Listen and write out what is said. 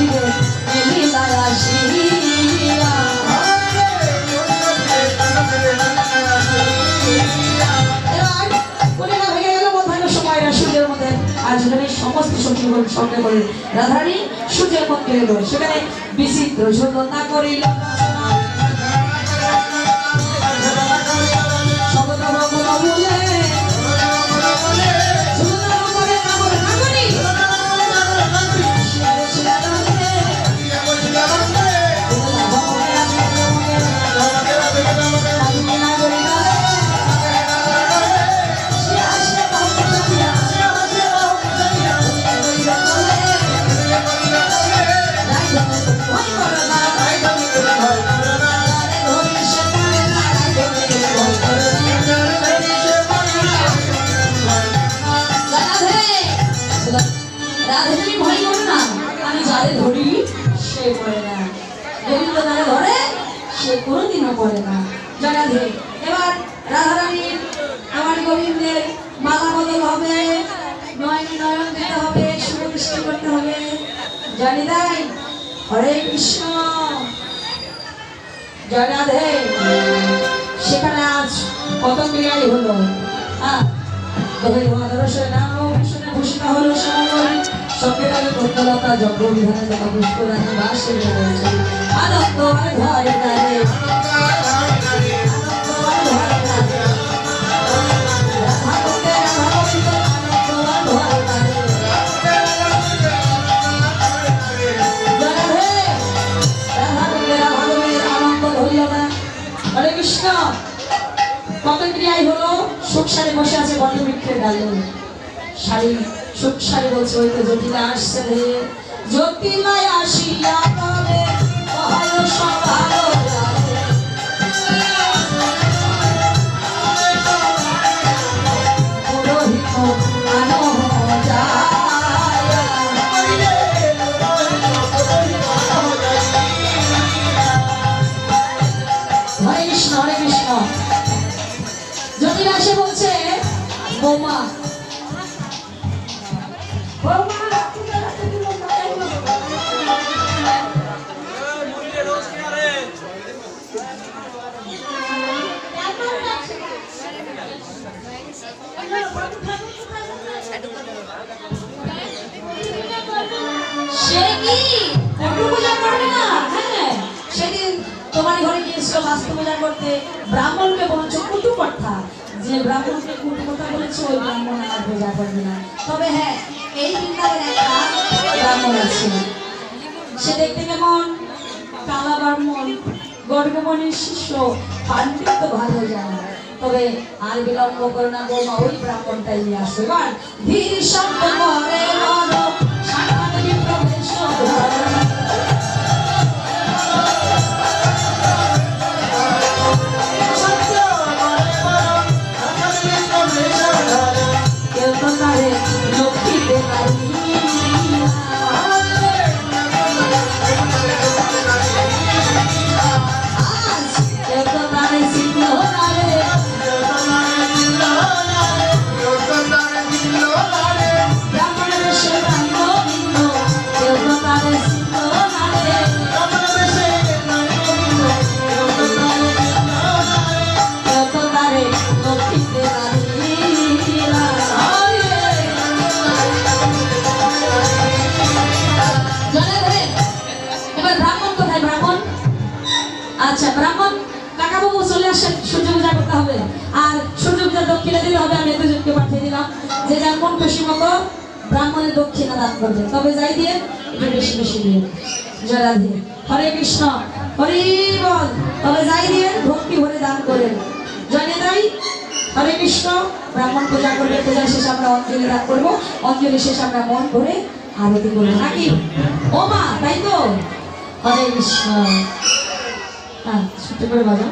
আসিবে লীলায় আসিয়া সমস্ত সখীগণ সঙ্গে করে রাধারানী সূর্যের মন্দিরে গেল। সেখানে বিচিত্র শোধনা করিল রাধারানী ভয় করে না, আমি যারে ধরি সে পড়ে না, গোবিন্দ যারে ধরে সে কোনোদিনও পড়ে না। জনাধে এবার রাধারানীর আমার গোবিন্দের মালা বদল হবে, নয়নে নয়ন দিতে হবে, শুভদৃষ্টি করতে হবে। জানি তাই হরে কৃষ্ণ জনাধে সেখানে আজ কত ক্রিয়াই হলো। ভূষিত হলো সঙ্গে প্রত্যলতা যজ্ঞ বিধানে তথা পুষ্পরানী বাসে আনন্দ ঘরে ঘরে হরে কৃষ্ণ কত ক্রিয়াই হলো। সুখ সারে বসে আছে বটবৃক্ষের ডালে, শাড়ি সুখ সারে বলছে ওই তো জটিলা আসছে রে, জটিলায় আসিয়া তবে ভালো সব ভালো পুরোহিত আনো হরে কৃষ্ণ হরে কৃষ্ণ। জটিলা এসে বলছে বৌমা সেদিন তোমার ঘরে গিয়েছিল বাস্তু পূজা করতে, ব্রাহ্মণকে বলছো কুটু কথা, যে ব্রাহ্মণকে কুটু কথা বলেছে ওই ব্রাহ্মণ আর পূজা করবে না। তবে হ্যাঁ এই বৃন্দাবনে একটা ব্রাহ্মণ আছে, সে দেখতে কেমন কালা ব্রাহ্মণ, গর্গমণির শিষ্য, পাণ্ডিত্য ভালো জানা। তবে আর বিলম্ব করো না বৌমা, ওই ব্রাহ্মণটাই নিয়ে আসো। এবার ধীর শব্দ করে আচ্ছা ব্রাহ্মণ কাকাবাবু চলে আসেন, সূর্য পূজা করতে হবে। আর সূর্য পূজা দক্ষিণা দিলে হবে, আমি দুজনকে পাঠিয়ে দিলাম, যে যার মন খুশি মতো ব্রাহ্মণের দক্ষিণা দান করবে। তবে যাই দিয়ে একটু বেশি বেশি দিয়ে জয় রাধে হরে কৃষ্ণ হরি বল। তবে যাই দিয়ে ভক্তি ভরে দান করেন। জয় নেতাই হরে কৃষ্ণ। ব্রাহ্মণ পূজা করবে, পূজা শেষে আমরা অঞ্জলি দান করবো, অঞ্জলি শেষে আমরা মন ভরে আরতি করবো নাকি ও মা, তাই তো? হরে কৃষ্ণ। হ্যাঁ, ছুটে করে বাজাও।